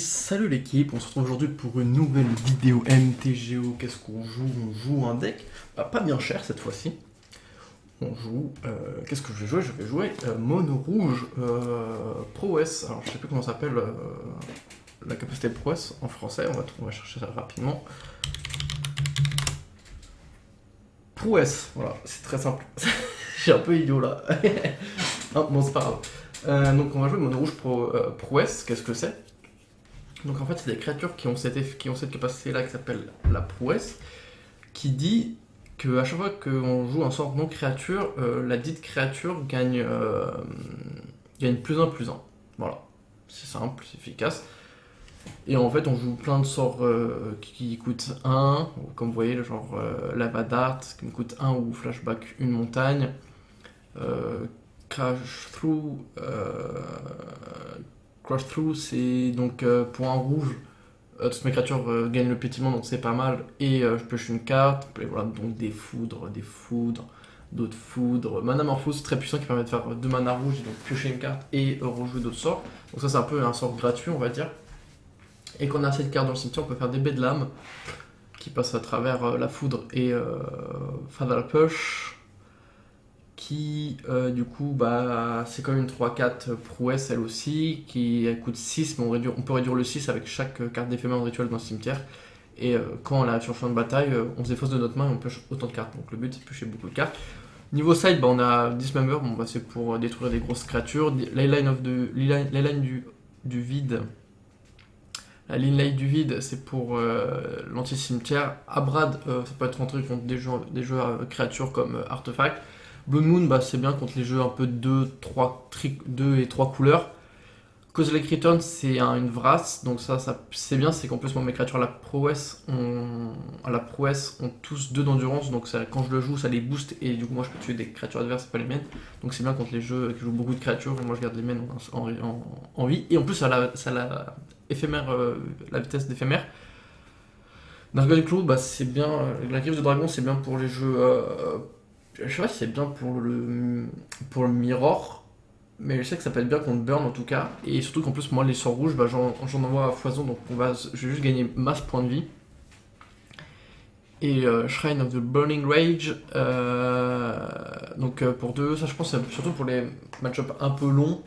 Salut l'équipe, on se retrouve aujourd'hui pour une nouvelle vidéo MTGO. Qu'est-ce qu'on joue? On joue un deck, pas bien cher cette fois-ci. On joue, qu'est-ce que je vais jouer? Je vais jouer Mono Rouge Prowess. Alors je sais plus comment ça s'appelle la capacité de Prowess en français, on va chercher ça rapidement. Prowess, voilà, c'est très simple. Je suis un peu idiot là. Ah, bon, c'est pas grave. Donc on va jouer Mono Rouge Prowess, qu'est-ce que c'est? Donc en fait, c'est des créatures qui ont cette capacité-là qui s'appelle la prouesse, qui dit qu'à chaque fois qu'on joue un sort non créature, la dite créature gagne +1/+1. Voilà, c'est simple, c'est efficace. Et en fait, on joue plein de sorts qui coûtent 1, comme vous voyez, genre Lava Dart, qui me coûte 1 ou Flashback une montagne, Crash Through. Crash Through, c'est donc pour un rouge, toutes mes créatures gagnent le pétillement, donc c'est pas mal. Et je pioche une carte, et voilà, donc des foudres, d'autres foudres. Mana Morphose, très puissant, qui permet de faire 2 mana rouge, et donc piocher une carte et rejouer d'autres sorts. Donc ça, c'est un peu un sort gratuit, on va dire. Et quand on a cette carte dans le cimetière, on peut faire des baies de lame, qui passent à travers la foudre et Fatal Push. Qui du coup c'est comme une 3-4 prouesse elle aussi, qui coûte 6, mais on peut réduire le 6 avec chaque carte d'éphémère de rituel dans le cimetière. Et quand on a sur le champ de bataille, on se défausse de notre main et on pioche autant de cartes. Donc le but c'est de piocher beaucoup de cartes. Niveau side, on a Dismember, c'est pour détruire des grosses créatures. Leyline du vide. La Leyline du vide, c'est pour l'anti-cimetière. Abrad, ça peut être entré contre des jeux à créatures comme Artefact. Blood Moon, c'est bien contre les jeux un peu 2 et 3 couleurs. Cosmic Return, c'est une Vras, donc ça c'est bien, c'est qu'en plus moi mes créatures à la prouesse ont tous 2 d'endurance, donc quand je le joue ça les booste et du coup moi je peux tuer des créatures adverses et pas les miennes. Donc c'est bien contre les jeux qui jouent beaucoup de créatures et moi je garde les miennes en vie. Et en plus ça a la vitesse d'éphémère. Dragon Claw, c'est bien, la griffe de dragon c'est bien pour les jeux... je sais pas si c'est bien pour le mirror, mais je sais que ça peut être bien contre burn en tout cas. Et surtout qu'en plus, moi, les sorts rouges, j'en envoie à foison, donc je vais juste gagner masse points de vie. Et Shrine of the Burning Rage, donc pour 2, ça je pense c'est surtout pour les match-up un peu longs.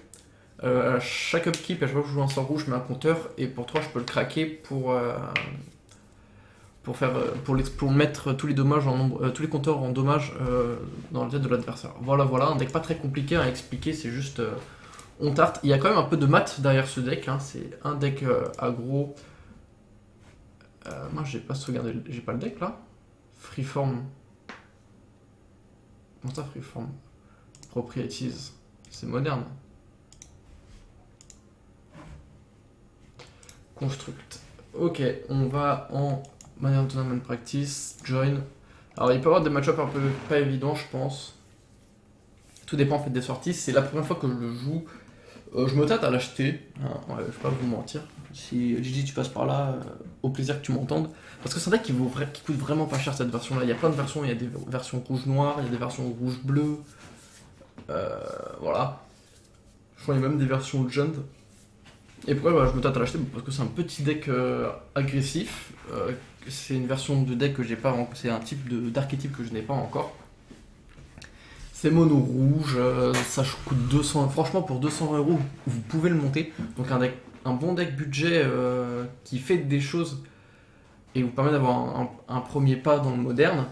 À chaque upkeep, à chaque fois que je joue un sort rouge, je mets un compteur, et pour 3, je peux le craquer pour mettre tous les dommages tous les compteurs en dommages dans la tête de l'adversaire. Voilà, un deck pas très compliqué à expliquer, c'est juste on tarte. Il y a quand même un peu de maths derrière ce deck, hein. C'est un deck aggro. Moi j'ai pas sauvegardé, j'ai pas le deck là. Freeform. Comment ça Freeform? Proprieties. C'est moderne. Construct. Ok, on va en Modern Tournament Practice, Join. Alors il peut y avoir des match-ups un peu pas évidents je pense. Tout dépend en fait des sorties. C'est la première fois que je le joue. Je me tâte à l'acheter, hein. Ouais, je vais pas vous mentir. Si Gigi tu passes par là, au plaisir que tu m'entendes. Parce que c'est un deck qui coûte vraiment pas cher cette version là. Il y a plein de versions, il y a des versions rouge-noir, il y a des versions rouge-bleu. Voilà. Je crois qu'il y a même des versions Legend. Et pourquoi je me tâte à l'acheter? Parce que c'est un petit deck agressif. C'est une version de deck que j'ai pas, c'est un type d'archétype que je n'ai pas encore. C'est mono rouge, ça coûte 200, franchement pour 200€, vous pouvez le monter. Donc un bon deck budget qui fait des choses et vous permet d'avoir un premier pas dans le moderne.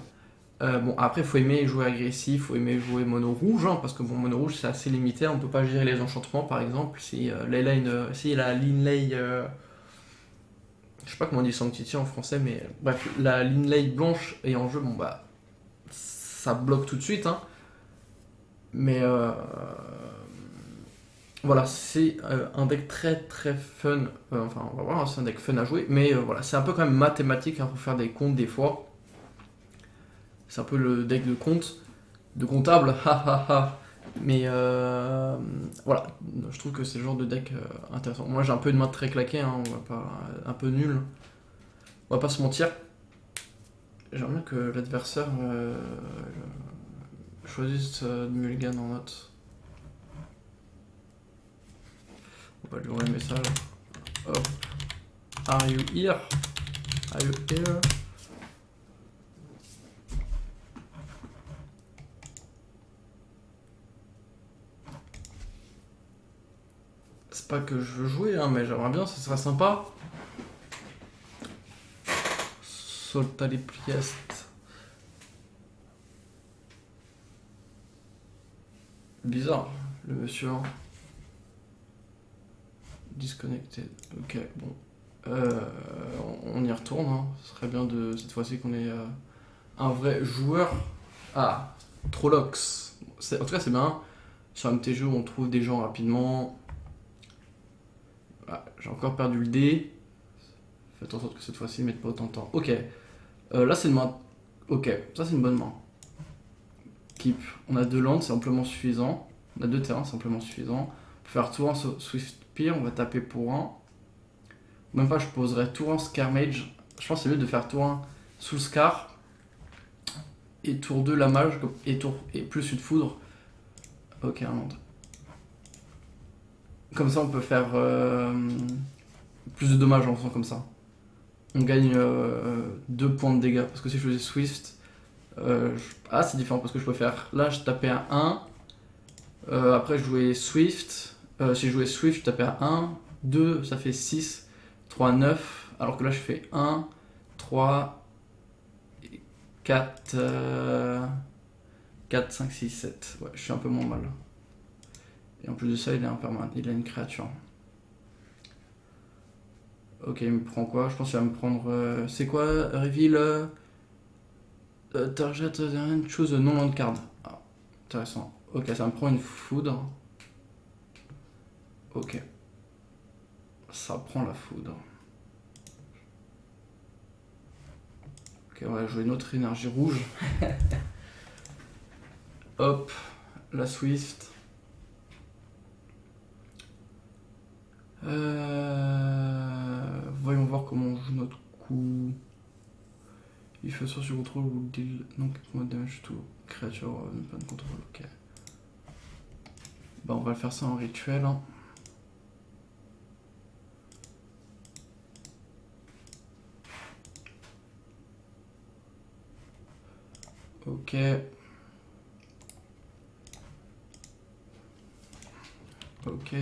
Bon après faut aimer jouer agressif, faut aimer jouer mono rouge, hein, parce que bon mono rouge c'est assez limité, on peut pas gérer les enchantements par exemple. Si la Linley, je sais pas comment on dit Sanctity en français, mais bref, la Linley blanche est en jeu, ça bloque tout de suite, hein. Mais voilà, c'est un deck très très fun, enfin on va voir, c'est un deck fun à jouer, mais voilà, c'est un peu quand même mathématique, hein, pour faire des comptes des fois. C'est un peu le deck de compte, de comptable, mais voilà, je trouve que c'est le genre de deck intéressant. Moi j'ai un peu une main très claquée, hein, on va pas, un peu nul, on va pas se mentir. J'aimerais bien que l'adversaire choisisse de mulligan en note. On va lui envoyer un message. Hop. Are you here? Are you here? C'est pas que je veux jouer, hein, mais j'aimerais bien, ça serait sympa. Soltali Priest. Bizarre, le monsieur. Hein. Disconnected. Ok, bon. On y retourne. Hein. Ce serait bien de cette fois-ci qu'on ait un vrai joueur. Ah, Trollocs. En tout cas, c'est bien. Sur un MTG où on trouve des gens rapidement. Ah, j'ai encore perdu le dé. Faites en sorte que cette fois-ci, ils mettent pas autant de temps. Ok. Là, c'est une main. Ok, ça, c'est une bonne main. Keep. On a 2 landes, c'est amplement suffisant. On a 2 terrains, c'est amplement suffisant. Pour faire tour 1 Swift Spear, on va taper pour 1. Même pas, je poserai tour 1 Scarmage. Je pense que c'est mieux de faire tour 1 sous le Scar. Et tour 2 la mage. Et plus une foudre. Ok, un land. Comme ça, on peut faire plus de dommages en faisant comme ça. On gagne 2 points de dégâts. Parce que si je faisais Swift. Ah, c'est différent parce que je peux faire. Là, je tapais à 1. Après, je jouais Swift. Si je jouais Swift, je tapais à 1. 2, ça fait 6. 3, 9. Alors que là, je fais 1, 3, 4, 4, 5, 6, 7. Ouais, je suis un peu moins mal. Et en plus de ça, il est impermanent. Il a une créature. Ok, il me prend quoi? Je pense qu'il va me prendre. C'est quoi? Reveal. Target, choose non land card. Ah, intéressant. Ok, ça me prend une foudre. Ok. Ça prend la foudre. Ok, on va jouer une autre énergie rouge. Hop, la Swift. Voyons voir comment on joue notre coup. Il fait sur contrôle ou deal. Donc, moi damage to créature, pas de contrôle. Ok. Bah, on va faire ça en rituel. Hein. Ok. Ok.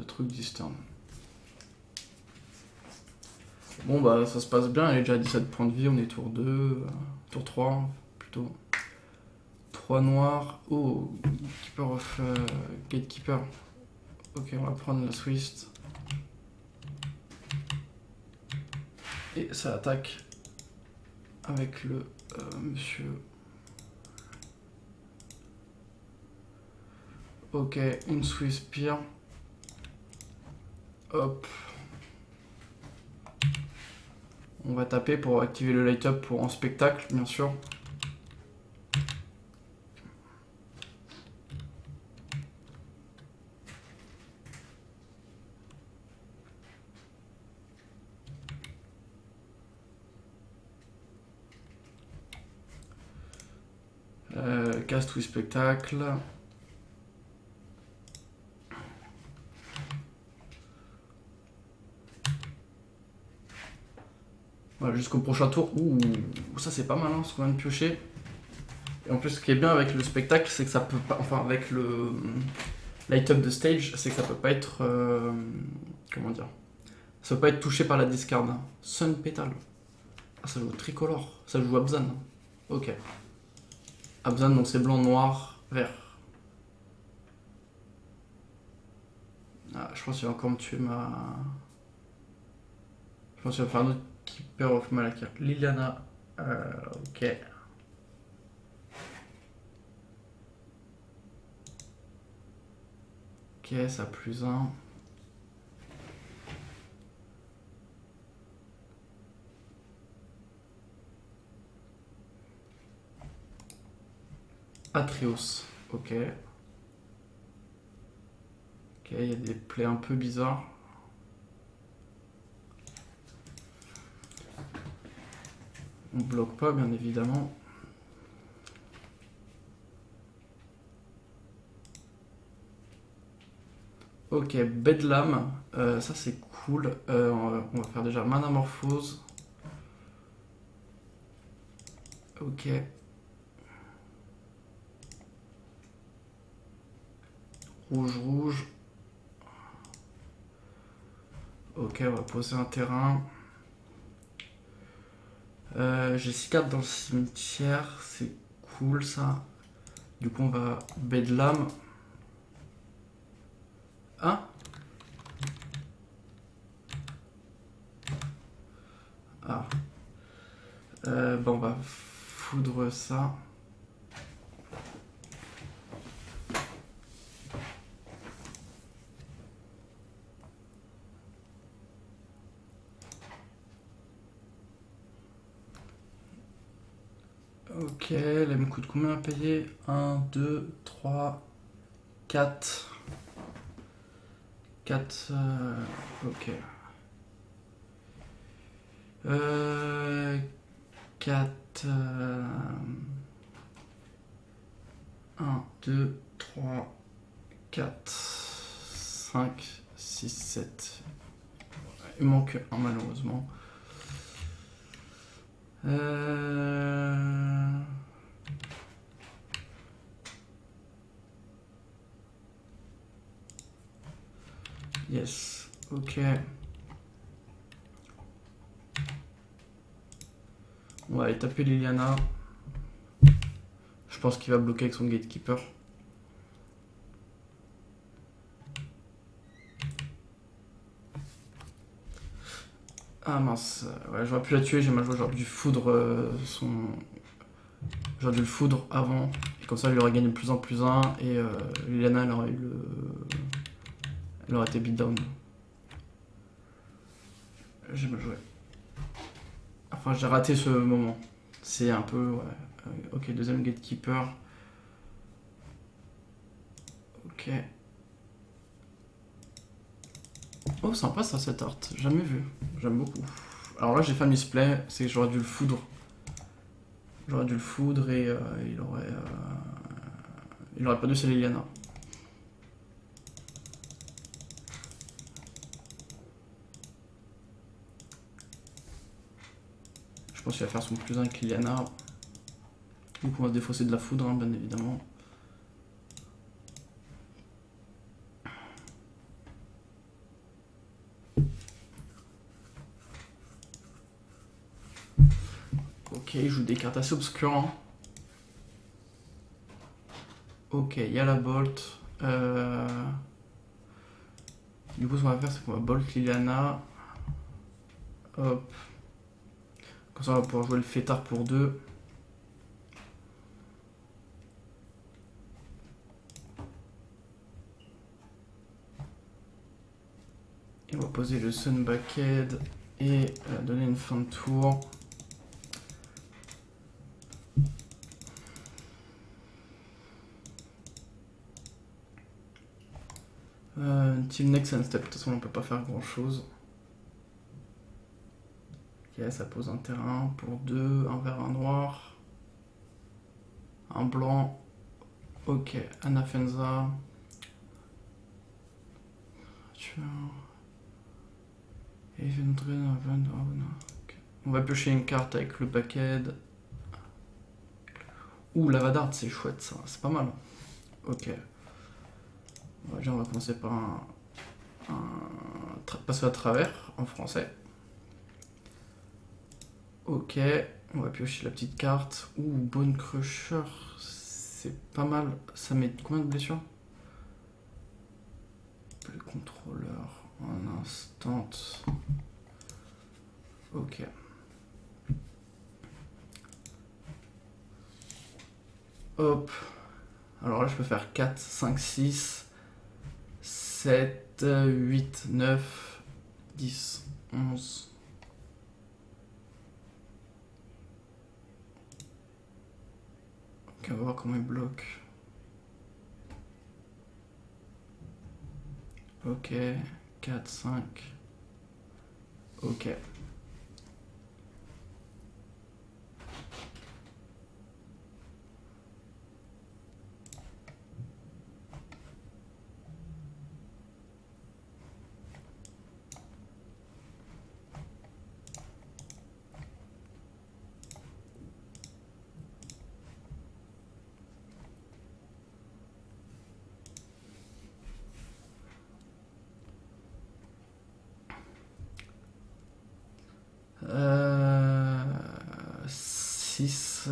Truc distant. Bon bah ça se passe bien, il est déjà à 17 points de vie, on est tour 2, tour 3 plutôt. 3 noirs. Oh, Keeper of Gatekeeper. Ok, on va prendre la Swift. Et ça attaque avec le monsieur. Ok, une Swift Spear. Hop. On va taper pour activer le light up pour en spectacle, bien sûr. Cast ou spectacle. Voilà, jusqu'au prochain tour. Ouh, ça c'est pas mal hein, ce qu'on vient de piocher. Et en plus, ce qui est bien avec le spectacle, c'est que ça peut pas. Enfin, avec le light up de stage, c'est que ça peut pas être. Comment dire? Ça peut pas être touché par la discard. Sun Petal. Ah, ça joue tricolore. Ça joue Abzan. Ok. Abzan, donc c'est blanc, noir, vert. Ah, je pense qu'il va encore me tuer ma. Je pense qu'il va faire un autre Keeper of Malakir. Liliana. Ok. Ok, ça a plus 1. Atrios. Ok. Ok, il y a des plays un peu bizarres. On bloque pas, bien évidemment. Ok, Bedlam, ça c'est cool. On va faire déjà Manamorphose. Ok. Rouge, rouge. Ok, on va poser un terrain. J'ai 6 cartes dans le cimetière, c'est cool ça. Du coup, on va Bedlam. Hein? Ah. Bon, on va foudre ça. Ok, là il me coûte combien à payer? 1, 2, 3, 4. 4. Ok. 4. 1, 2, 3, 4, 5, 6, 7. Il manque un malheureusement. Yes, ok. On va aller taper Liliana. Je pense qu'il va bloquer avec son gatekeeper. Ah mince, ouais, j'aurais pu la tuer, j'ai mal joué, j'aurais dû foudre son. J'aurais dû le foudre avant, et comme ça il aurait gagné plus 1 plus 1, et Liliana elle aurait eu le. Elle aurait été beatdown. J'ai mal joué. Enfin, j'ai raté ce moment. C'est un peu. Ouais. Ok, deuxième gatekeeper. Ok. Oh, sympa ça, cette art. Jamais vu. J'aime beaucoup. Alors là, j'ai fait un misplay, c'est que j'aurais dû le foudre. J'aurais dû le foudre et il aurait. Il aurait pas dû c'est Liliana. Je pense qu'il va faire son plus 1 avec Liliana. Du coup, on va se défausser de la foudre, hein, bien évidemment. Ok, il joue des cartes assez obscures. Hein. Ok, il y a la bolt. Du coup, ce qu'on va faire, c'est qu'on va bolt Liliana. Hop. Comme ça, on va pouvoir jouer le fêtard pour 2. Et on va poser le Sun Backhead et donner une fin de tour. Till next and step, de toute façon on peut pas faire grand chose. Ok, ça pose un terrain pour 2, un vert, un noir. Un blanc. Ok, Anafenza. On va piocher une carte avec le backhead. Ouh, Lavadart, c'est chouette ça, c'est pas mal. Ok. Déjà, on va commencer par passer à travers en français. Ok, on va piocher la petite carte. Ouh, Bone Crusher, c'est pas mal. Ça met combien de blessures? Le contrôleur en instant. Ok. Hop. Alors là, je peux faire 4, 5, 6, 7, 8, 9, 10, 11. Ok, on va voir comment il bloque. Ok, 4, 5. Ok. 6.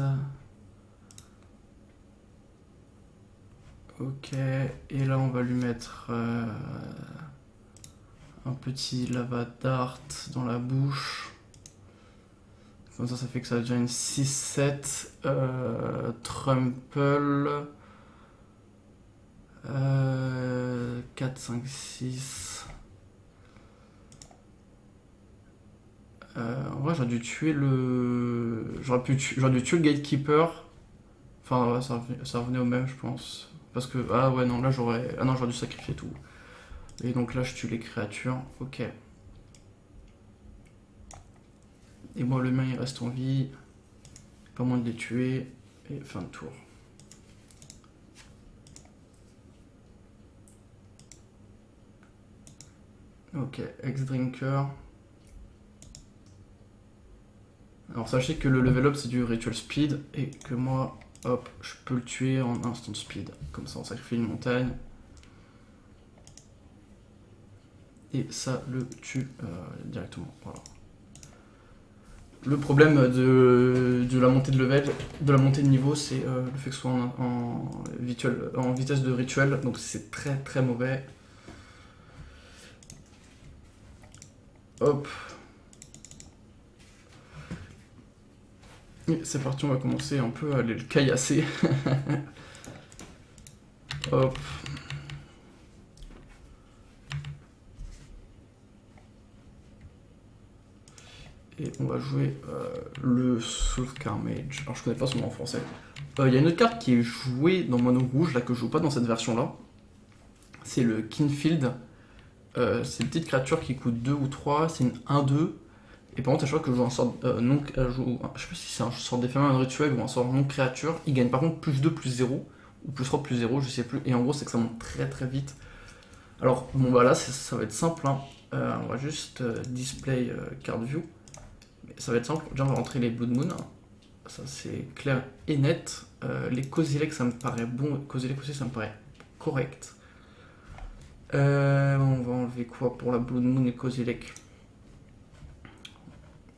Ok, et là on va lui mettre un petit lava dart dans la bouche. Comme ça fait que ça devient une 6-7. Trumple. 4, 5, 6. En vrai, j'aurais dû tuer le. J'aurais dû tuer le gatekeeper. Enfin, ouais, ça revenait au même, je pense. Parce que. Ah ouais, non, là j'aurais. Ah non, j'aurais dû sacrifier tout. Et donc là, je tue les créatures. Ok. Et moi, le mien, il reste en vie. Pas moins de les tuer. Et fin de tour. Ok, ex-drinker. Alors sachez que le level up c'est du ritual speed et que moi, hop, je peux le tuer en instant speed. Comme ça on sacrifie une montagne. Et ça le tue directement. Voilà. Le problème de la montée de level, de la montée de niveau, c'est le fait que ce soit en vitesse de rituel, donc c'est très très mauvais. Hop. Et c'est parti, on va commencer un peu à aller le caillasser. Hop. Et on va jouer le Soulscar Mage. Alors je connais pas son nom en français. Il y a une autre carte qui est jouée dans Mono Rouge, là que je joue pas dans cette version là. C'est le Kinfield. C'est une petite créature qui coûte 2 ou 3, c'est une 1-2. Et par contre, à chaque fois que je joue un sort non. Je sais pas si c'est un sort d'éphémère rituel ou un sort non créature, il gagne par contre plus 2 plus 0, ou plus 3 plus 0, je sais plus. Et en gros, c'est que ça monte très très vite. Alors, bon bah là, ça va être simple. Hein. On va juste display card view. Ça va être simple, déjà on va rentrer les Blood Moon, ça c'est clair et net. Les Kozilek ça me paraît bon, Kozilek aussi ça me paraît correct. On va enlever quoi pour la Blood Moon et Kozilek?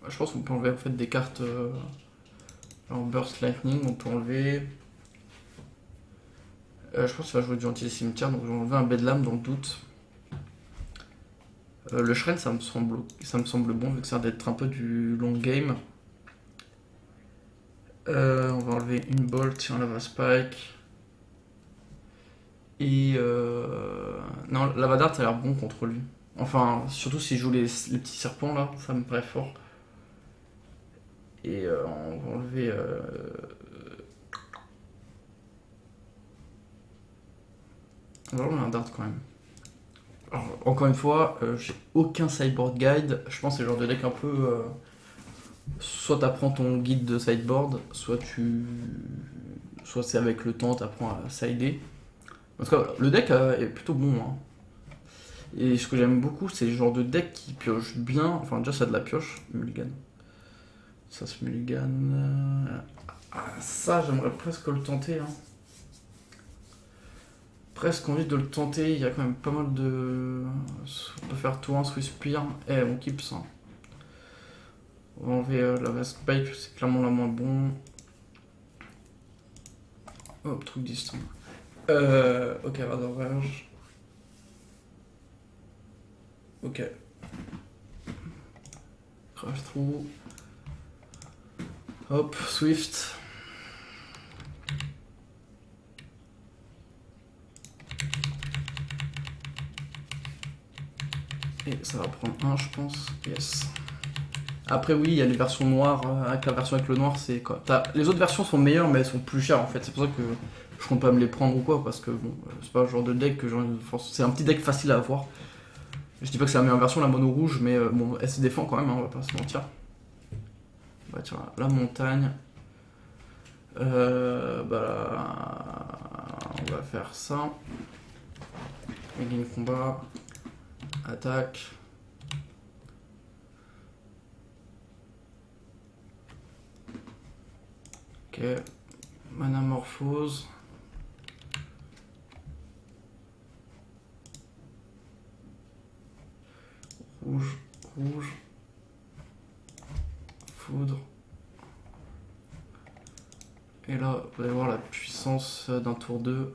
Je pense qu'on peut enlever en fait des cartes en Burst Lightning, on peut enlever. Je pense qu'il va jouer du anti-cimetière, donc je vais enlever un Bedlam dans le doute. Le Shrine ça me semble bon vu que ça a d'être un peu du long game. On va enlever une Bolt et un Lava Spike. Et non, Lava Dart a l'air bon contre lui. Enfin, surtout s'il joue les petits serpents là, ça me paraît fort. Et on va enlever. On va enlever un Dart quand même. Alors, encore une fois, j'ai aucun sideboard guide. Je pense que c'est le genre de deck un peu. Soit t'apprends ton guide de sideboard, soit c'est avec le temps, t'apprends à sider. En tout cas, le deck est plutôt bon. Hein. Et ce que j'aime beaucoup, c'est le genre de deck qui pioche bien. Enfin, déjà, ça a de la pioche, Mulligan. Ça se Mulligan. Ça, j'aimerais presque le tenter. Hein. Presque envie de le tenter. Il y a quand même pas mal de. On peut faire tour 1 Swiss Spear. On keep ça. On va enlever la Vast Pipe, c'est clairement la moins bon. Hop, truc distant. Ok, Radar Verge. Ok. Crash Through. Hop, Swift. Et ça va prendre un, je pense. Yes. Après, oui, il y a les versions noires. Avec la version avec le noir, c'est quoi. Les autres versions sont meilleures, mais elles sont plus chères en fait. C'est pour ça que je compte pas me les prendre ou quoi. Parce que bon, c'est pas le genre de deck que j'ai envie de. C'est un petit deck facile à avoir. Je dis pas que c'est la meilleure version, la mono rouge, mais bon, elle se défend quand même, hein, on va pas se mentir. On va tirer la montagne. Bah, on va faire ça. Gain combat. Attaque. Ok. Manamorphose. Rouge, rouge. Foudre. Et là, vous allez voir la puissance d'un tour 2.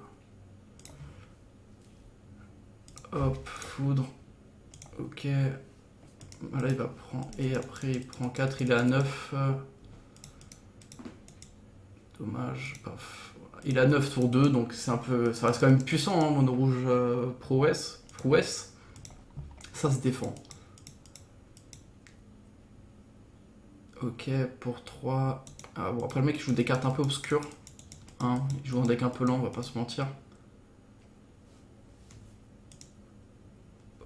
Hop, foudre. Ok. Là, il va prendre. Et après, il prend 4, il est à 9. Dommage. Paf. Il a 9 tour 2, donc c'est un peu. Ça reste quand même puissant, hein, mono rouge prouesse. Prouesse. Ça se défend. Ok, pour 3. Ah, bon, après, le mec il joue des cartes un peu obscures. Hein. Il joue un deck un peu lent, on va pas se mentir.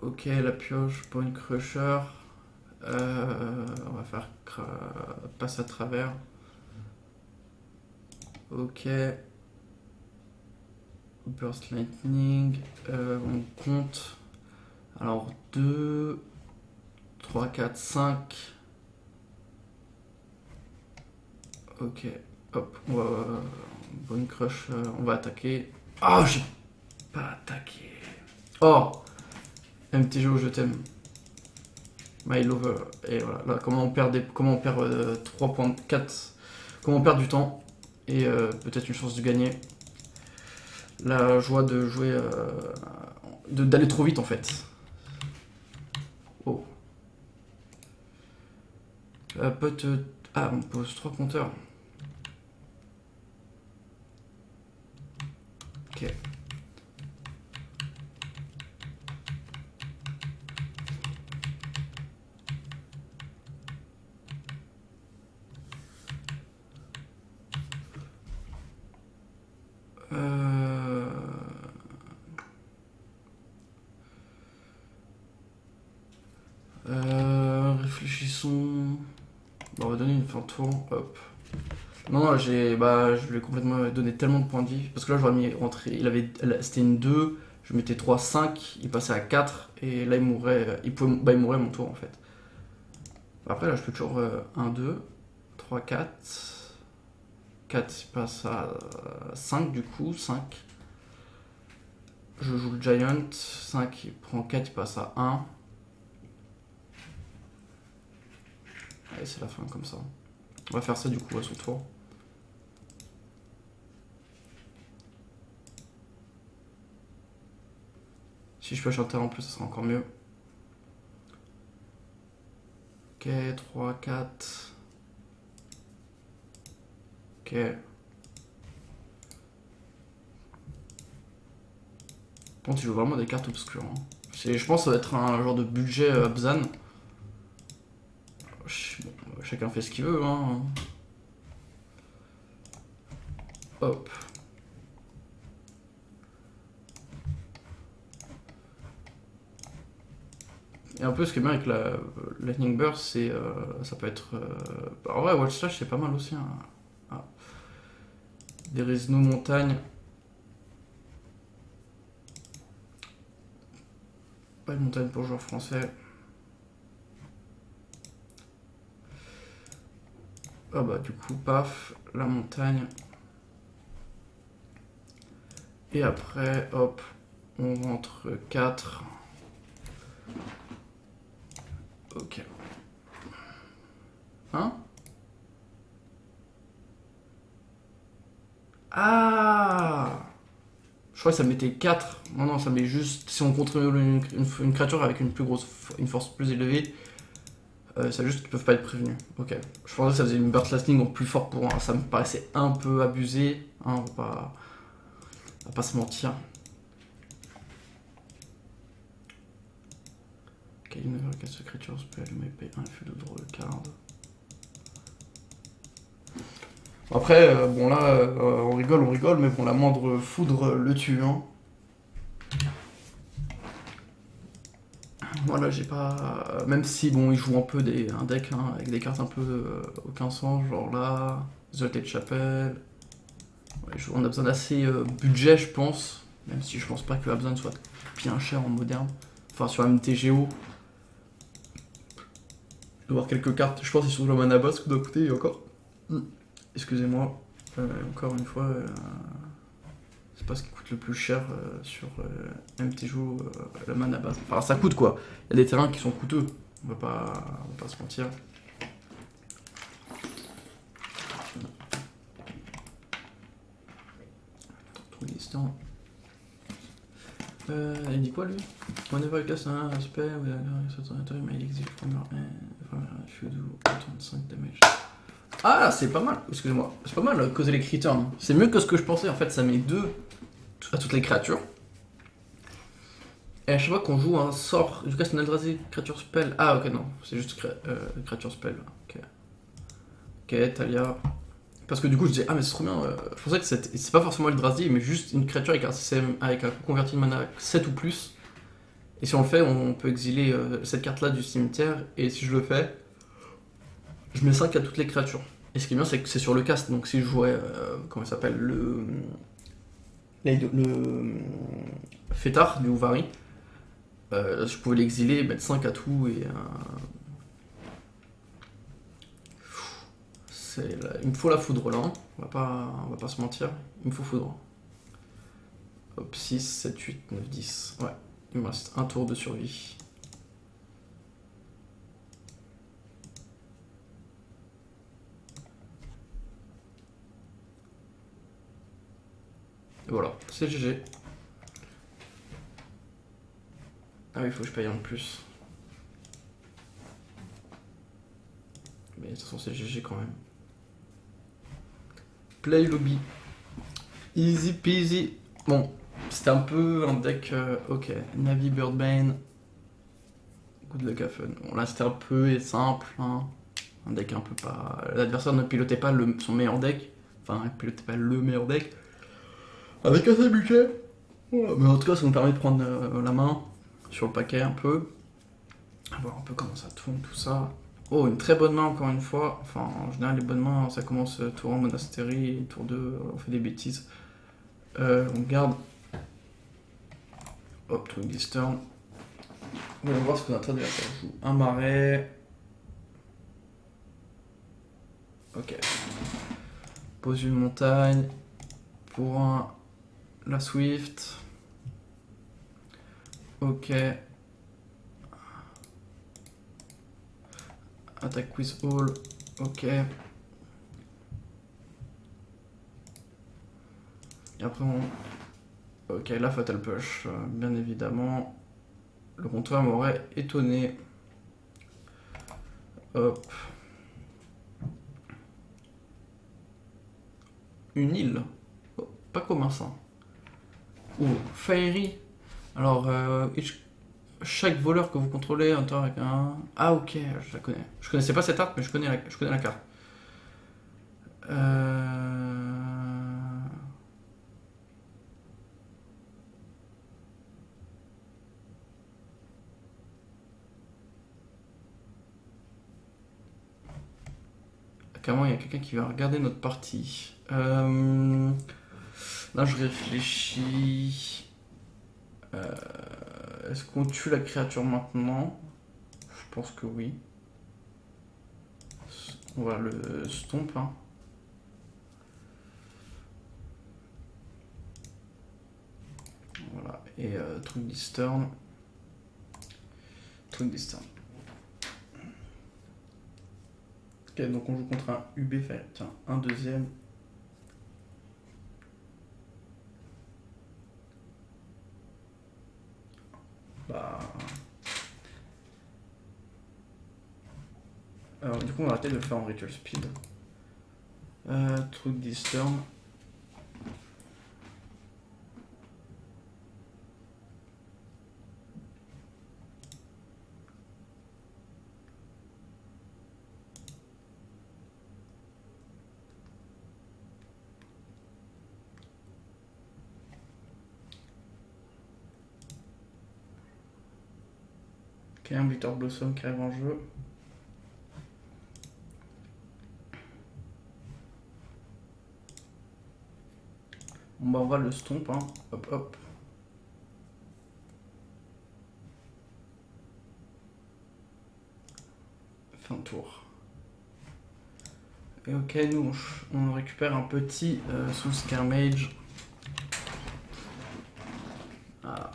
Ok, la pioche, Bone Crusher. On va faire passe à travers. Ok. Burst Lightning. On compte. Alors 2, 3, 4, 5. Ok. Hop, on va. Bone Crush, on va attaquer. Ah, j'ai pas attaqué. Oh, MTGO, je t'aime. My Lover. Et voilà, là, comment on perd 3.4. Comment on perd du temps. Et peut-être une chance de gagner. La joie de jouer. D'aller trop vite en fait. Oh. Ah, on pose 3 compteurs. Ok. Réfléchissons. Bon, on va donner une fin de tour. Hop. Non, je lui ai complètement donné tellement de points de vie. Parce que là, j'aurais mis rentrer. C'était une 2. Je mettais 3, 5. Il passait à 4. Et là, il mourrait. Il mourrait mon tour en fait. Après, là, je peux toujours 1, 2, 3, 4. 4, il passe à 5 du coup. 5. Je joue le Giant. 5, il prend 4, il passe à 1. Allez, c'est la fin comme ça. On va faire ça du coup à son tour. Si je peux chanter en plus, ça sera encore mieux. Ok, 3, 4. Ok. Bon, tu joues vraiment des cartes obscures. Hein. Je pense que ça va être un genre de budget Bzan. Bon, chacun fait ce qu'il veut. Hein. Hop. Et un peu ce qui est bien avec la Lightning Burst, c'est ça peut être. En vrai, Watch Slash c'est pas mal aussi. Hein. Ah. Des Resno montagne. Pas une montagne pour joueurs français. Ah bah du coup, paf, la montagne. Et après, hop, on rentre 4. Ok. Hein? Ah! Je crois que ça mettait 4. Non, ça met juste. Si on contrôle une créature avec une force plus élevée, c'est juste qu'ils peuvent pas être prévenus. Ok. Je pensais que ça faisait une burst lasting en plus fort pour un. Ça me paraissait un peu abusé. Hein, on va pas se mentir. Ok, une cast creature peut allumer P1 et fait de draw le card. Après, bon là, on rigole, mais bon, la moindre foudre le tue. Hein. Voilà, j'ai pas. Même si, bon, il joue un peu un deck hein, avec des cartes un peu aucun sens, genre là, Exalted Chapel. Ouais, on a besoin d'assez budget, je pense. Même si je pense pas que Abzan soit bien cher en moderne. Enfin, sur MTGO. Je dois voir quelques cartes. Je pense qu'ils sont sur le mana boss que doit coûter encore. Excusez-moi. Encore une fois, c'est pas ce qui coûte le plus cher sur MTGO, la mana base. Enfin, ça coûte quoi. Il y a des terrains qui sont coûteux. On va pas se mentir. Storm. Il dit quoi lui? Whenever you cast un spell with a certain item, il exile from your hand. If you do 35 damage. Ah, c'est pas mal, excusez-moi. C'est pas mal causer les crit turns. C'est mieux que ce que je pensais. En fait, ça met 2 à toutes les créatures. Et à chaque fois qu'on joue un sort, je casse un Eldrazi creature spell. Ah, ok, non, c'est juste creature spell. Ok. Ok, Talia. Parce que du coup, je disais, ah, mais c'est trop bien. Je pensais que c'est pas forcément Eldrazi, mais juste une créature avec un converti de mana 7 ou plus. Et si on le fait, on peut exiler cette carte-là du cimetière. Et si je le fais, je mets 5 à toutes les créatures. Et ce qui est bien, c'est que c'est sur le cast. Donc si je jouais, comment il s'appelle, le Fétard du Ouvari, je pouvais l'exiler, mettre 5 à tout et. Il me faut la foudre là, on va pas se mentir, il me faut foudre. Hop, 6, 7, 8, 9, 10. Ouais, il me reste un tour de survie. Et voilà, c'est GG. Ah oui, il faut que je paye un de plus. Mais de toute façon, c'est GG quand même. Play lobby. Easy peasy. Bon, c'était un peu un deck. Ok, Navi Birdbane. Good luck à fun. Bon, là, c'était un peu simple. Hein. Un deck un peu pas. L'adversaire ne pilotait pas son meilleur deck. Enfin, il pilotait pas le meilleur deck. Avec assez de budget. Voilà. Mais en tout cas, ça nous permet de prendre la main sur le paquet un peu. Voir un peu comment ça tourne, tout ça. Oh, une très bonne main encore une fois. Enfin, en général, les bonnes mains, ça commence tour 1 Monastery, tour 2, on fait des bêtises. On garde. Hop, Twin Turn. On va voir ce que notre adversaire joue. Un marais. Ok. Pose une montagne. Pour la Swift. Ok. Attaque with all. Ok. Et après on... Ok, la Fatal Push, bien évidemment. Le contraire m'aurait étonné. Hop. Une île. Oh, pas commun ça. Oh, Fairy. Alors, chaque voleur que vous contrôlez entend avec un... Ah ok, je la connais. Je connaissais pas cette carte, mais je connais la carte. Carrément, il y a quelqu'un qui va regarder notre partie. Là, je réfléchis. Est-ce qu'on tue la créature maintenant? Je pense que oui. On va le stomp. Hein. Voilà. Et truc d'Eastern. Truc d'Eastern. Ok, donc on joue contre un UB fait. Tiens, un deuxième. Bah. Alors, du coup, on va arrêter de le faire en Ritual Speed. Truc d'Eastern. Ok, un Bitter Blossom qui arrive en jeu. Bon bah on va le stomp, hein. Hop hop. Fin de tour. Et ok, nous on récupère un petit sous Scarmage. Ah,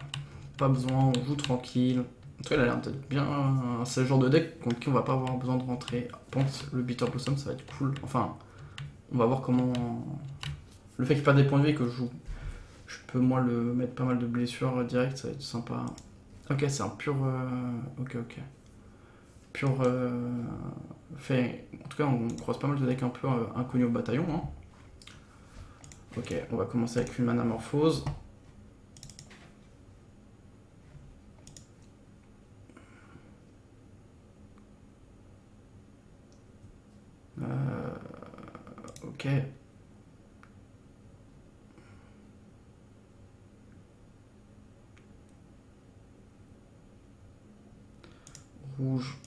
pas besoin, on joue tranquille. En tout cas, il a l'air d'être bien. C'est le genre de deck contre qui on va pas avoir besoin de rentrer. Je pense le Bitter Blossom, ça va être cool. Enfin, on va voir comment. Le fait qu'il perde des points de vie et que je Je peux moi le mettre pas mal de blessures direct, ça va être sympa. Ok, c'est un pur... Ok. Pur... Fait... En tout cas, on croise pas mal de decks un peu inconnus au bataillon. Hein. Ok, on va commencer avec une manamorphose. Ok. Rouge.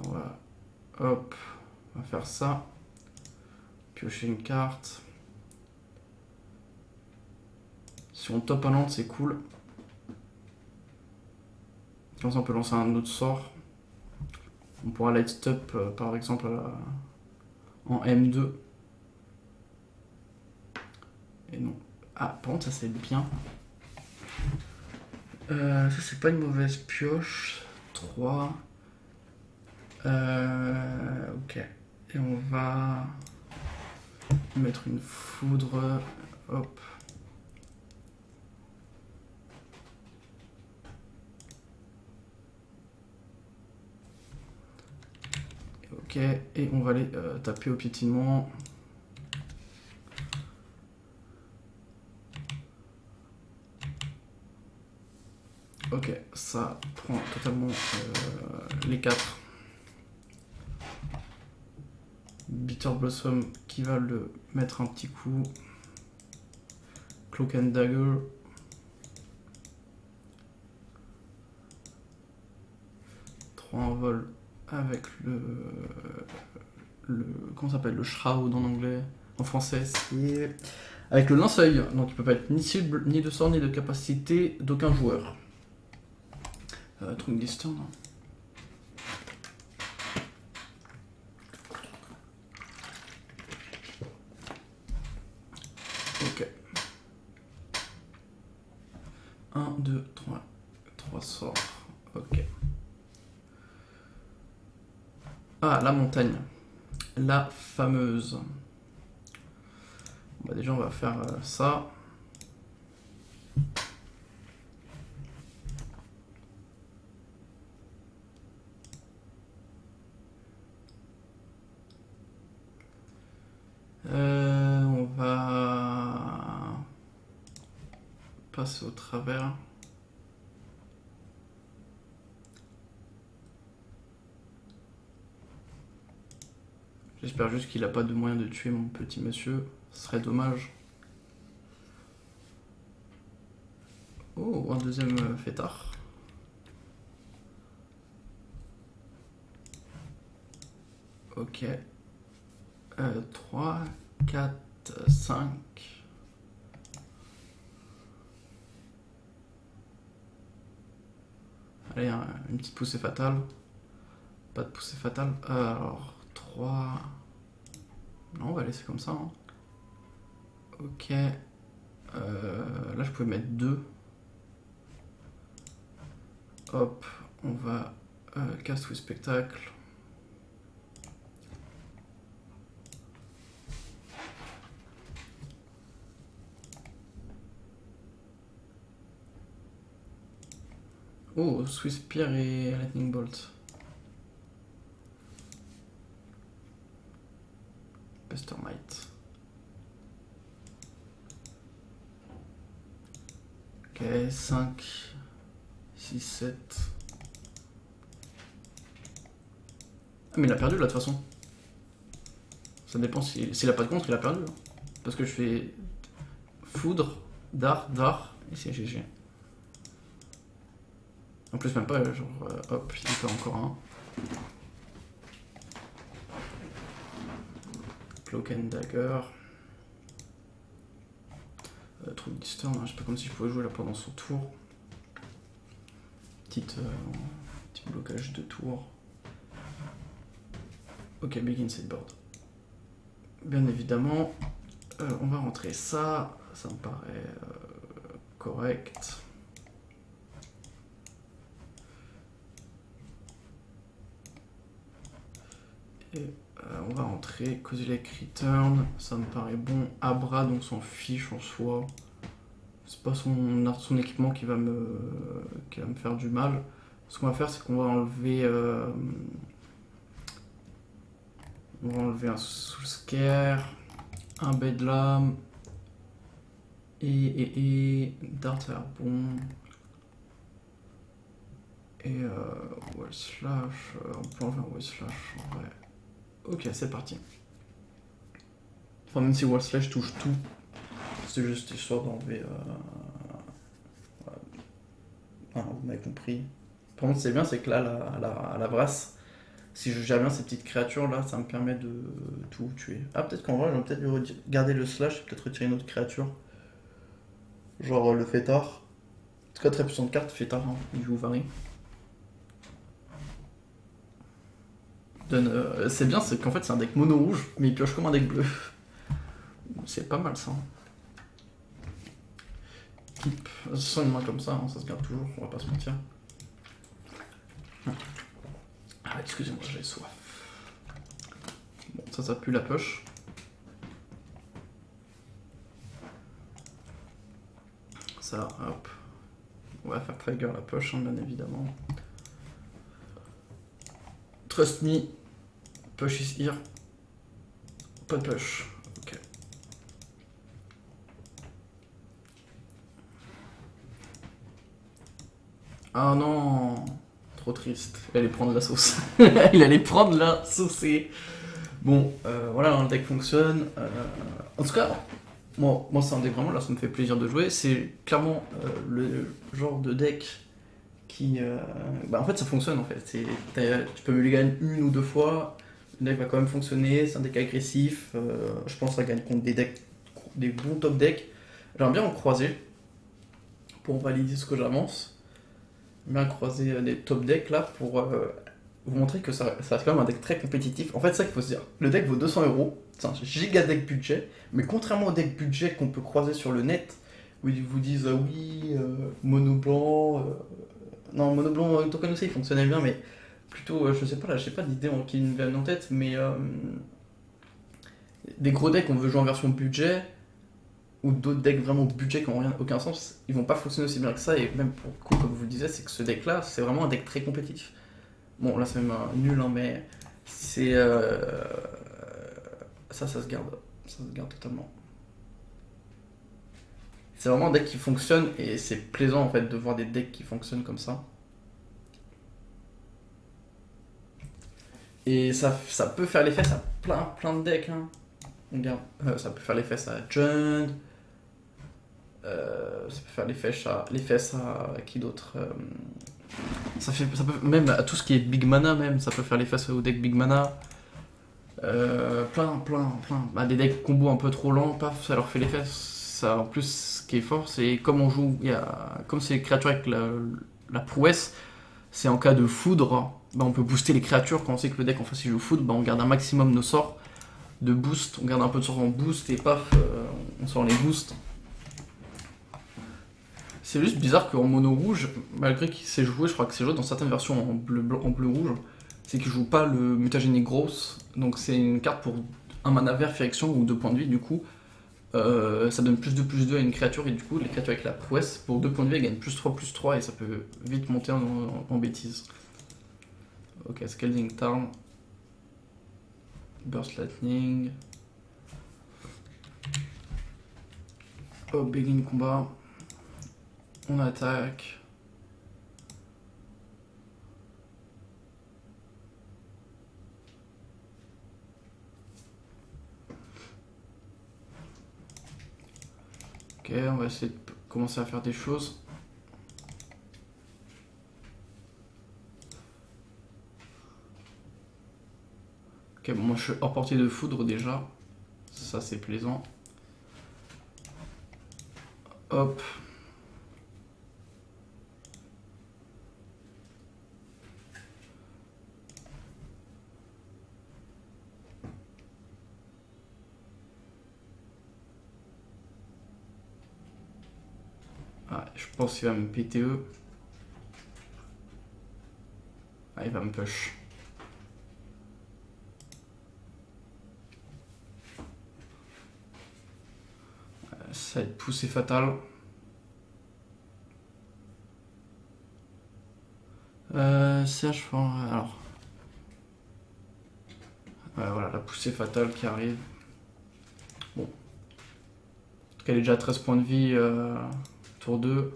Voilà. Hop, on va faire ça. Piocher une carte. Si on top un land, c'est cool. Comme ça, on peut lancer un autre sort. On pourra light stop par exemple en M2. Et non. Ah, par contre, ça c'est bien. Ça c'est pas une mauvaise pioche. 3. Ok. Et on va mettre une foudre. Hop. Ok. Et on va aller taper au piétinement. Ok, ça prend totalement les 4. Bitter Blossom qui va le mettre un petit coup. Cloak and Dagger. 3 en vol avec le comment ça s'appelle, le Shroud en anglais, en français c'est avec le linceul, donc il peut pas être ni cible, ni de sort, ni de capacité d'aucun joueur. Truc distant. Ok. 1, 2, 3 sorts. Ok. Ah, la montagne. La fameuse. Bah déjà on va faire ça. On va passer au travers. J'espère juste qu'il n'a pas de moyen de tuer mon petit monsieur. Ce serait dommage. Oh, un deuxième fêtard. Ok. 3, 4, 5. Allez, une petite poussée fatale. Pas de poussée fatale. Alors, 3. Non, on va laisser comme ça. Hein. Ok. Là, je pouvais mettre 2. Hop, on va cast ou spectacle. Oh, Swiss Spear et Lightning Bolt. Pestermite. Ok, 5, 6, 7. Ah, mais il a perdu là de toute façon. Ça dépend s'il a pas de contre, il a perdu. Hein. Parce que je fais foudre, dard, et c'est GG. En plus, même pas, genre, hop, il fait encore un. Cloak and Dagger. Truc disturb, hein, je sais pas comme si je pouvais jouer là pendant son tour. Petit blocage de tour. Ok, begin sideboard. Bien évidemment, on va rentrer ça. Ça me paraît correct. Et On va rentrer. Kozilek Return, ça me paraît bon. Abra, donc s'en fiche en soi. C'est pas son équipement qui va me faire du mal. Ce qu'on va faire, c'est qu'on va enlever. On va enlever un Soul Scare, un Bedlam. Et Dart, ça a l'air bon. Et Wall Slash, on peut enlever un Wall Slash en vrai. Ok, c'est parti. Enfin, même si Wall Slash touche tout, c'est juste histoire d'enlever. Voilà. Vous m'avez compris. Par contre, c'est bien, c'est que là, à la brasse, si je gère bien ces petites créatures là, ça me permet de tout tuer. Ah, peut-être qu'en vrai, j'aurais peut-être dû garder le slash et peut-être retirer une autre créature. Genre le fêtard. En tout cas, très puissante carte, fêtard, hein, il vous varie. C'est bien, c'est qu'en fait c'est un deck mono rouge, mais il pioche comme un deck bleu. C'est pas mal ça. Keep. Sans une main comme ça, hein, ça se garde toujours, on va pas se mentir. Ah, excusez-moi, j'ai soif. Bon, ça pue la poche. Ça, hop. On va faire trigger la poche, hein, bien évidemment. Trust me. Push is here. Pas de push. Ok. Ah non. Trop triste. Il allait prendre la sauce. Il allait prendre la sauce. Bon, voilà, le deck fonctionne. En tout cas, moi c'est un deck vraiment, là ça me fait plaisir de jouer. C'est clairement le genre de deck qui... en fait ça fonctionne en fait. Tu peux me gagner une ou deux fois. Le deck va quand même fonctionner, c'est un deck agressif. Je pense que ça gagne contre des bons top decks. J'aimerais bien en croiser pour valider ce que j'avance. Bien croiser des top decks là pour vous montrer que ça reste quand même un deck très compétitif. En fait, c'est ça qu'il faut se dire. Le deck vaut 200€, c'est un giga deck budget, mais contrairement au deck budget qu'on peut croiser sur le net, où ils vous disent oui, mono blanc. Non, mono blanc, token aussi il fonctionnait bien, mais plutôt, je sais pas, là, j'ai pas d'idée qui me viennent en tête, mais des gros decks on veut jouer en version budget, ou d'autres decks vraiment budget qui n'ont aucun sens, ils vont pas fonctionner aussi bien que ça, et même pour le coup, comme je vous le disais, c'est que ce deck là, c'est vraiment un deck très compétitif. Bon, là c'est même nul, hein, mais c'est. Ça se garde. Ça se garde totalement. C'est vraiment un deck qui fonctionne, et c'est plaisant en fait de voir des decks qui fonctionnent comme ça. Et ça peut faire l'effet à plein de decks. Hein. Regarde, ça peut faire les fesses à Jund. Ça peut faire les fesses à qui d'autre ça peut même à tout ce qui est big mana, même ça peut faire les fesses au deck big mana. Plein. Bah, des decks combo un peu trop lents, paf, ça leur fait les fesses. Ça, en plus, ce qui est fort, c'est comme on joue, comme c'est les créatures avec la prouesse, c'est en cas de foudre, bah, on peut booster les créatures. Quand on sait que le deck en face il joue foudre, bah, on garde un maximum nos sorts de boost, on garde un peu de sorts en boost et paf, on sort les boosts. C'est juste bizarre qu'en mono rouge, malgré qu'il s'est joué, je crois que c'est joué dans certaines versions en bleu-rouge, c'est qu'il joue pas le mutagénie grosse, donc c'est une carte pour un mana vert, Firection ou 2 points de vie du coup. Ça donne +2/+2 à une créature, et du coup les créatures avec la prouesse, pour 2 points de vie, elles gagnent +3/+3 et ça peut vite monter en bêtise. Ok, Scalding Tarn. Burst Lightning. Oh, begin combat. On attaque. Ok, on va essayer de commencer à faire des choses. Ok, bon, moi je suis hors portée de foudre déjà. Ça c'est plaisant. Hop. Ah, je pense qu'il va me PTE. Ah, il va me push. Ça va être poussée fatale. Serge, alors. Ouais, voilà, la poussée fatale qui arrive. Bon. En tout cas, elle est déjà à 13 points de vie, tour 2.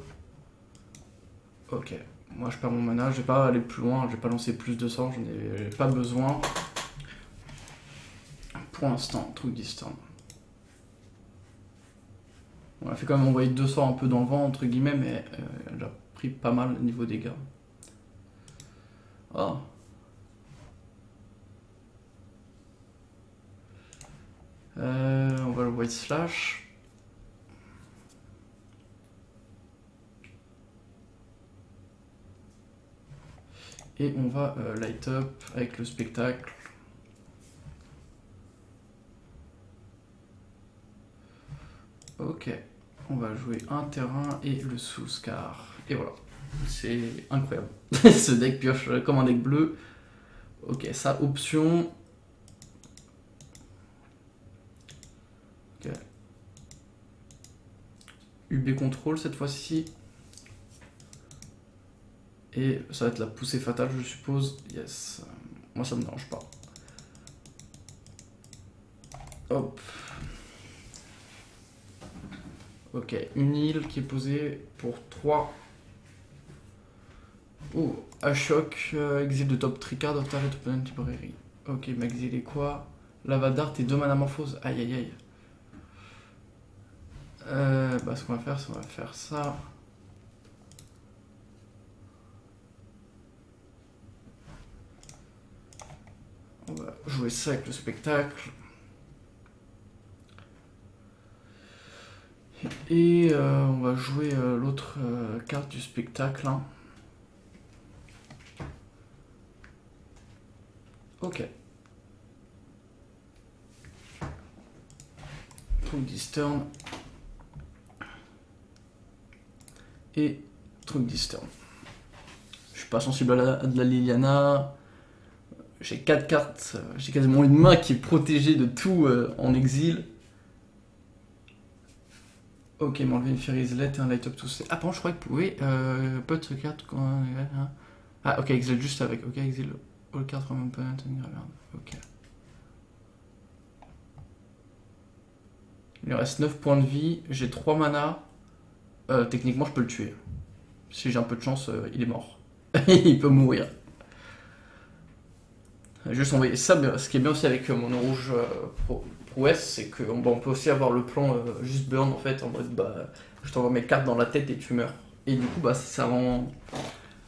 Ok. Moi, je perds mon mana. Je vais pas aller plus loin. Je vais pas lancer plus de sorts. J'en ai pas besoin. Pour l'instant, truc distant. On a fait quand même envoyer 2 sorts un peu dans le vent, entre guillemets, mais elle a pris pas mal au niveau dégâts. Oh. On va le White Slash. Et on va light up avec le spectacle. Ok, on va jouer un terrain et le sous-scar. Et voilà, c'est incroyable. Ce deck pioche comme un deck bleu. Ok, ça, option. Ok. UB contrôle cette fois-ci. Et ça va être la poussée fatale, je suppose. Yes. Moi, ça me dérange pas. Hop. Ok, une île qui est posée pour 3. Oh, Ashok, exil de top tricard of target opponent library. Ok, il m'a exilé quoi? Lava Dart et 2 manamorphoses. Aïe aïe aïe. Bah, ce qu'on va faire, c'est qu'on va faire ça. On va jouer ça avec le spectacle. Et on va jouer l'autre carte du spectacle. Hein. Ok. Truc d'Eastern. Et truc d'Eastern. Je suis pas sensible à de la Liliana. J'ai 4 cartes. J'ai quasiment une main qui est protégée de tout en exil. Ok, m'enlever une Ferizlet et un Light Up tout ça. Ah, pardon, je croyais que vous pouvez. Pas de carte. Ah, ok, exil juste avec. Ok, exil. All card from opponent and graveyard. Ok. Il lui reste 9 points de vie. J'ai 3 mana. Techniquement, je peux le tuer. Si j'ai un peu de chance, il est mort. Il peut mourir. Juste envoyer ça. Ce qui est bien aussi avec mon rouge prouesse, c'est qu'on peut aussi avoir le plan juste burn en fait, en mode bah je t'envoie mes cartes dans la tête et tu meurs. Et du coup bah ça rend.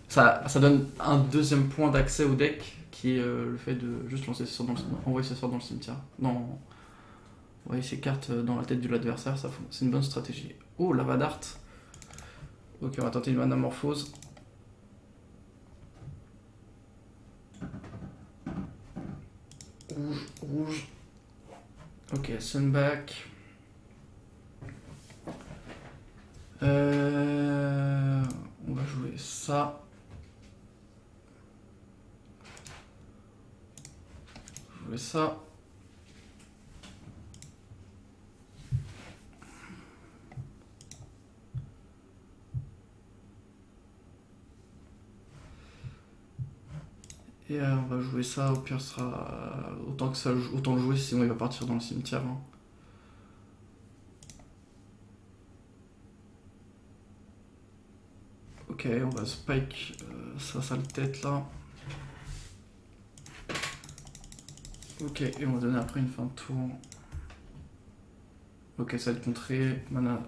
Ça donne un deuxième point d'accès au deck qui est le fait de juste lancer ce sort envoyer ce sort dans le cimetière. Envoyer ses cartes dans la tête de l'adversaire, c'est une bonne stratégie. Oh, Lava Dart. Ok, on va tenter une manamorphose. Rouge, rouge. Ok, Sunback. On va jouer ça. Jouer ça. Et on va jouer ça, au pire ce sera autant le jouer, sinon il va partir dans le cimetière. Hein. Ok, on va spike sa sale tête là. Ok, et on va donner après une fin de tour. Ok, ça va être contré. Mana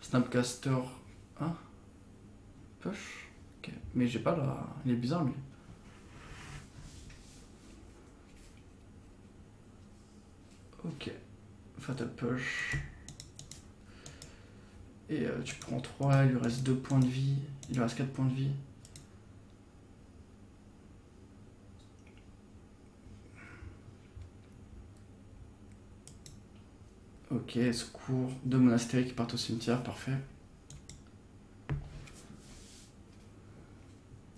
Snapcaster. Hein? Push? Ok, mais j'ai pas la. Il est bizarre lui. Ok, Fatal Push. Et tu prends 3, il lui reste 2 points de vie. Il lui reste 4 points de vie. Ok, secours. 2 monastéries qui partent au cimetière, parfait.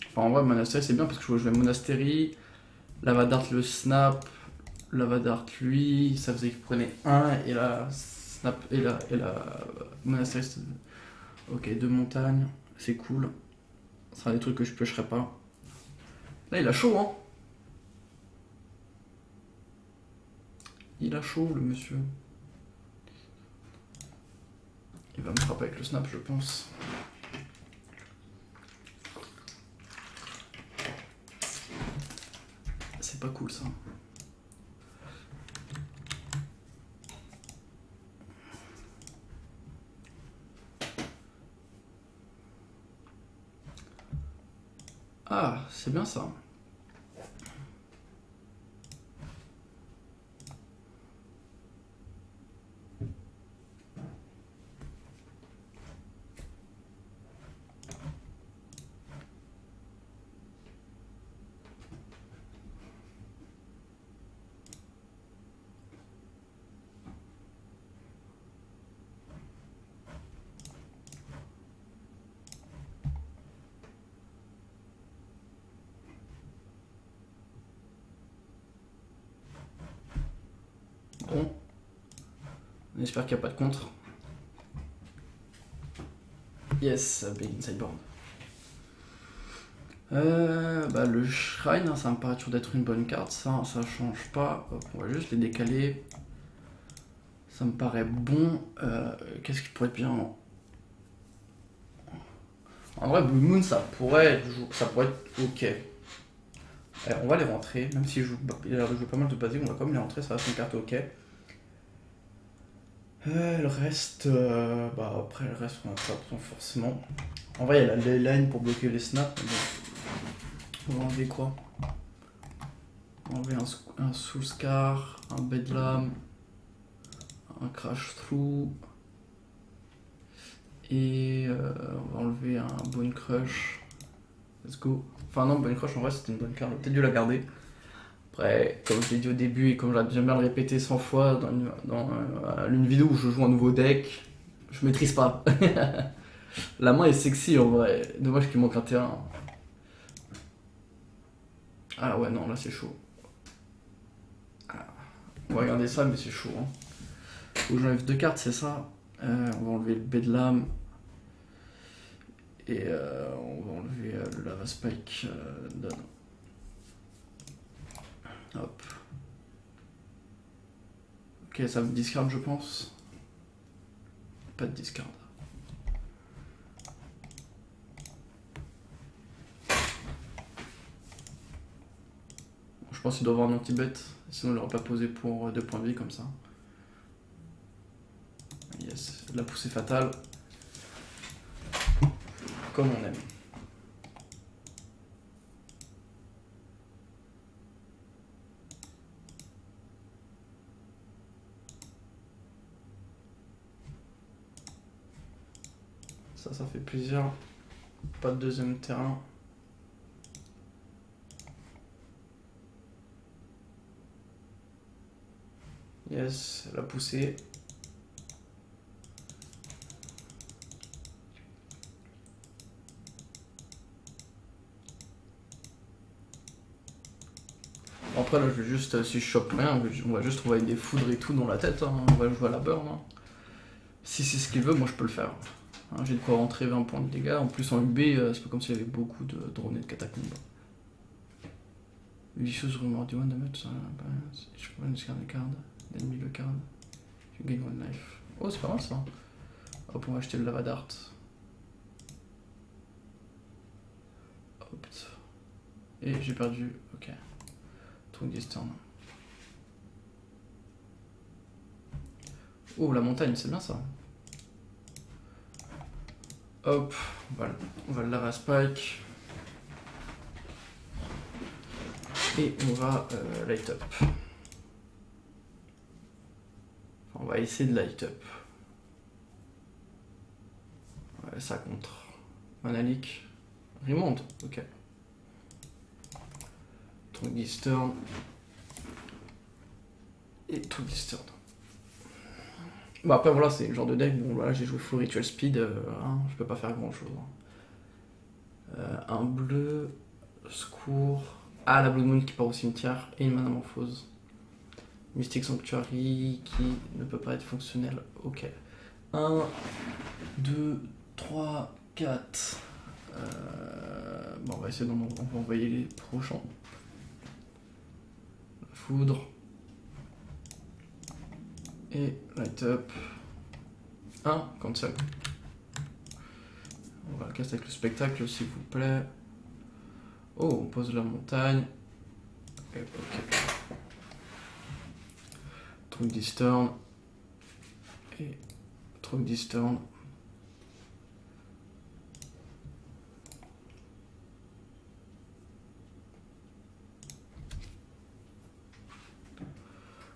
Enfin, en vrai, monastérie c'est bien parce que je jouais monastérie. Lava Dart le snap. Lava Dart lui, ça faisait qu'il prenait 1 et là snap et la monastériste. Ok, 2 montagnes, c'est cool. Ce sera des trucs que je piocherai pas. Là, il a chaud, hein. Il a chaud, le monsieur. Il va me frapper avec le snap, je pense. C'est pas cool, ça. Ah, c'est bien ça. Bon. On espère qu'il n'y a pas de contre. Yes, big sideboard. Le shrine, hein, ça me paraît toujours d'être une bonne carte, ça change pas. Hop, on va juste les décaler. Ça me paraît bon. Qu'est-ce qui pourrait être bien? En vrai, Blue Moon, ça pourrait être ok. On va les rentrer, même si il a l'air de jouer pas mal de basiques, on va quand même les rentrer, ça reste une carte ok. Le reste, après le reste on a pas besoin forcément. En vrai il y a la ley line pour bloquer les snaps. On va enlever quoi? On va enlever un Soul Scar, un Bedlam, un Crash Through. Et on va enlever un Bone Crush. Let's go. Enfin non, Bone Crush en vrai c'était une bonne carte, on a peut-être dû la garder. Après, comme je l'ai dit au début et comme j'aime bien le répéter 100 fois dans une vidéo où je joue un nouveau deck, je maîtrise pas. La main est sexy en vrai, dommage qu'il manque un terrain. Ah ouais, non, là c'est chaud. Ah, on va regarder ça, mais c'est chaud. Hein. Faut que j'enlève 2 cartes, c'est ça. On va enlever le Bedlam. Et on va enlever le Lava Spike Don. Hop. Ok, ça me discard, je pense. Pas de discard. Je pense qu'il doit avoir un anti-bet, sinon il l'aurait pas posé pour 2 points de vie comme ça. Yes, la poussée fatale. Comme on aime. Ça fait plaisir. Pas de deuxième terrain. Yes, la poussée. Après là je vais juste, si je chope rien, on va juste trouver des foudres et tout dans la tête, hein. On va jouer à la burn. Hein. Si c'est ce qu'il veut, moi je peux le faire. Hein, j'ai de quoi rentrer 20 points de dégâts, en plus en UB, c'est pas comme s'il y avait beaucoup de drones et de catacombes. Vicious Rumor du 1 damage, je peux pas discard des cartes, d'ennemi le card, you gain 1 life. Oh c'est pas mal ça. Hop, on va acheter le Lava Dart. Hop. Et j'ai perdu, ok. Truc d'Eastern. Oh la montagne, c'est bien ça. Hop, on va le Lava Spike. Et on va light up. Enfin, on va essayer de light up. Ouais, ça contre. Manalik. Remonte, ok. Twister. Et Twister. Bon après voilà, c'est le genre de deck, bon voilà, j'ai joué full Ritual Speed, hein, je peux pas faire grand chose. Un bleu, secours. Ah, la Blood Moon qui part au cimetière et une Manamorphose. Mystic Sanctuary qui ne peut pas être fonctionnel. Ok. 1, 2, 3, 4. Bon, on va essayer on va envoyer les prochains. Foudre. Et light up. 1, cancel. On va casser avec le spectacle s'il vous plaît. Oh, on pose la montagne. Et, ok. Truc d'Eastern. Et truc d'Eastern.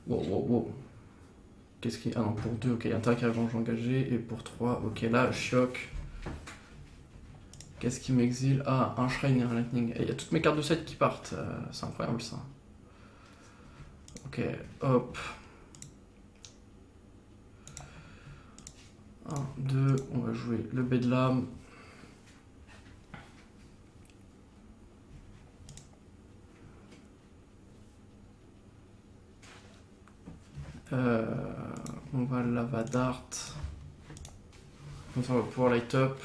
Wow. Qu'est-ce qui... Ah non, pour 2, ok, intérêt qui arrive engagé. Et pour 3, ok, là, choc. Qu'est-ce qui m'exile? Ah, un Shrine et un Lightning. Et il y a toutes mes cartes de set qui partent. C'est incroyable ça. Ok, hop. 1, 2, on va jouer le Bedlam. On va Lava Dart. Comme ça, on va pouvoir light up.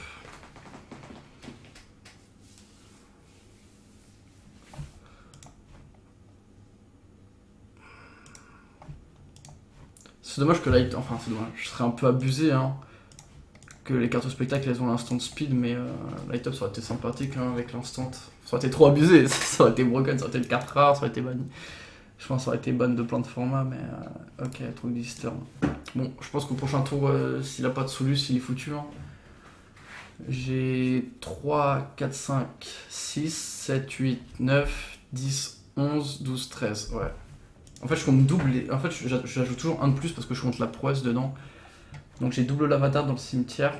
C'est dommage que light... Enfin, c'est dommage. Je serais un peu abusé, hein. Que les cartes au spectacle, elles ont l'instant speed, mais light up, ça aurait été sympathique, hein, avec l'instant. Ça aurait été trop abusé. Ça aurait été broken, ça aurait été une carte rare, ça aurait été banni. Je pense que ça aurait été ban de plein de formats, mais ok, truc d'Eastern. Bon, je pense qu'au prochain tour, s'il a pas de Solus, il est foutu. Hein. J'ai 3, 4, 5, 6, 7, 8, 9, 10, 11, 12, 13. Ouais. En fait, je compte double. En fait, j'ajoute toujours un de plus parce que je compte la prouesse dedans. Donc j'ai double Lavadar dans le cimetière.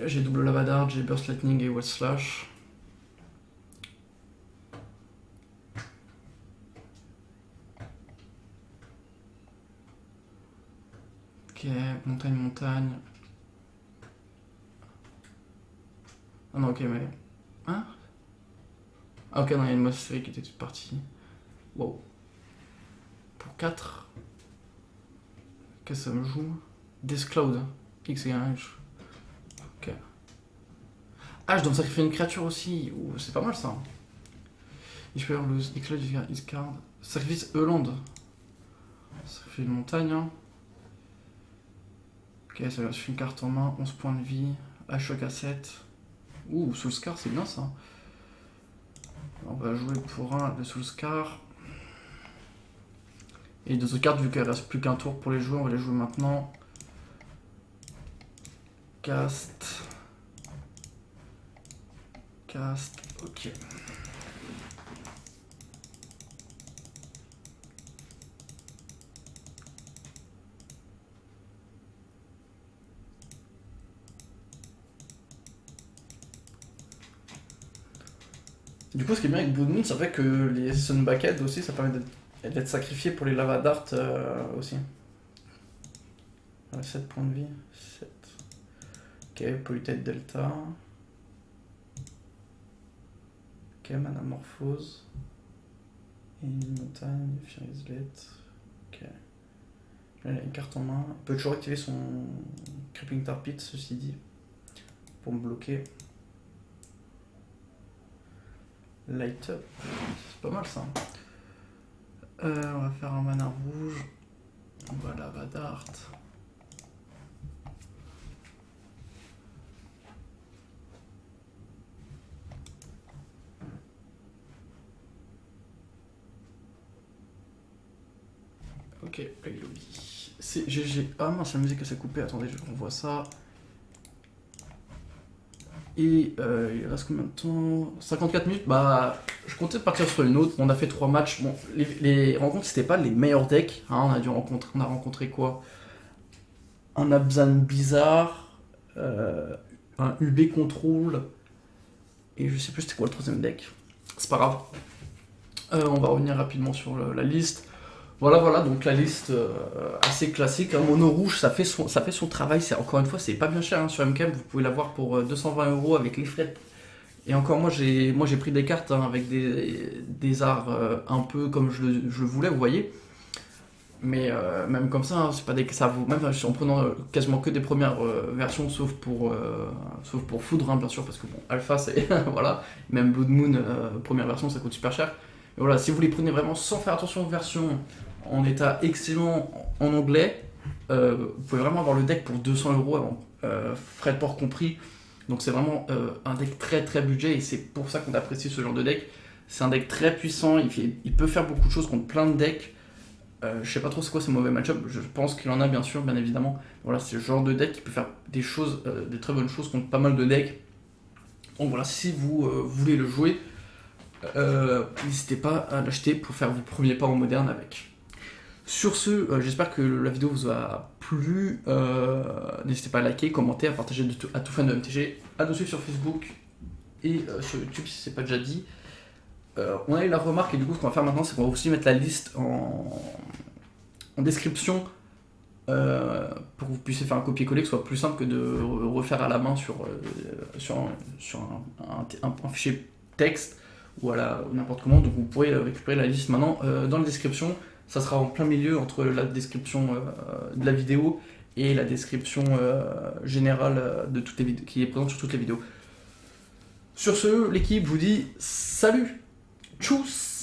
J'ai double Lavadar, j'ai Burst Lightning et Wall Slash. Ok, montagne. Ah non, ok, mais... Hein? Ah ok, non, il y a une Mossfairy qui était toute partie. Wow. Pour 4. Qu'est-ce que ça me joue? Death Cloud. X et un H. Ok. Ah, je dois me sacrifier une créature aussi. Ouh, c'est pas mal ça. Je peux lose. X Cloud, X card. Sacrifice Euland. Sacrifier une montagne. Hein. Ok, ça va, je fais une carte en main. 11 points de vie. H-Shock à 7. Ouh, Soulscar, c'est bien ça. On va jouer pour un de Soulscar. Et deux autres cartes, vu qu'il ne reste plus qu'un tour pour les jouer, on va les jouer maintenant. Cast. Ok. Du coup, ce qui est bien avec Blood Moon, ça fait que les Sunbacked aussi, ça permet d'être sacrifié pour les Lava Dart aussi. 7 points de vie. 7. Ok, Polluted Delta. Ok, Manamorphose. Et une montagne, Firislet. Ok. Là, il a une carte en main. Il peut toujours activer son Creeping Tar Pit, ceci dit, pour me bloquer. Light up, c'est pas mal ça. On va faire un mana rouge. On va Lava Dart. Ok, c'est GG. Ah mince, la musique s'est coupée. Attendez, je revois ça. Et il reste combien de temps? 54 minutes. Bah, je comptais partir sur une autre. On a fait 3 matchs. Bon, les rencontres, c'était pas les meilleurs decks. Hein. On a rencontré quoi? Un Abzan bizarre, un UB Control, et je sais plus c'était quoi le troisième deck. C'est pas grave. On va revenir rapidement sur la liste. Voilà, donc la liste assez classique. Un mono rouge, ça fait son travail. Encore une fois, c'est pas bien cher hein, sur MKM. Vous pouvez l'avoir pour 220 € avec les frais Et encore, moi j'ai pris des cartes hein, avec des arts un peu comme je le voulais, vous voyez. Mais même comme ça, hein, c'est pas des, ça vaut, même en prenant quasiment que des premières versions, sauf pour Foudre, hein, bien sûr, parce que bon, Alpha, c'est. Voilà. Même Blood Moon, première version, ça coûte super cher. Et voilà, si vous les prenez vraiment sans faire attention aux versions, en état excellent en anglais, vous pouvez vraiment avoir le deck pour 200 €, frais de port compris. Donc c'est vraiment un deck très très budget et c'est pour ça qu'on apprécie ce genre de deck. C'est un deck très puissant, il peut faire beaucoup de choses contre plein de decks. Je sais pas trop c'est quoi ces mauvais match-up, je pense qu'il en a bien sûr, bien évidemment. Voilà, c'est le genre de deck qui peut faire des choses, des très bonnes choses contre pas mal de decks. Donc voilà, si vous voulez le jouer, n'hésitez pas à l'acheter pour faire vos premiers pas en moderne avec. Sur ce, j'espère que la vidéo vous a plu. N'hésitez pas à liker, commenter, à partager à tout fan de MTG, à nous suivre sur Facebook et sur YouTube si c'est pas déjà dit. On a eu la remarque et du coup ce qu'on va faire maintenant c'est qu'on va aussi mettre la liste en description pour que vous puissiez faire un copier-coller, que ce soit plus simple que de refaire à la main sur un fichier texte ou n'importe comment. Donc vous pourrez récupérer la liste maintenant dans la description. Ça sera en plein milieu entre la description de la vidéo et la description générale de toutes les vidéos, qui est présente sur toutes les vidéos. Sur ce, l'équipe vous dit salut, tchuss.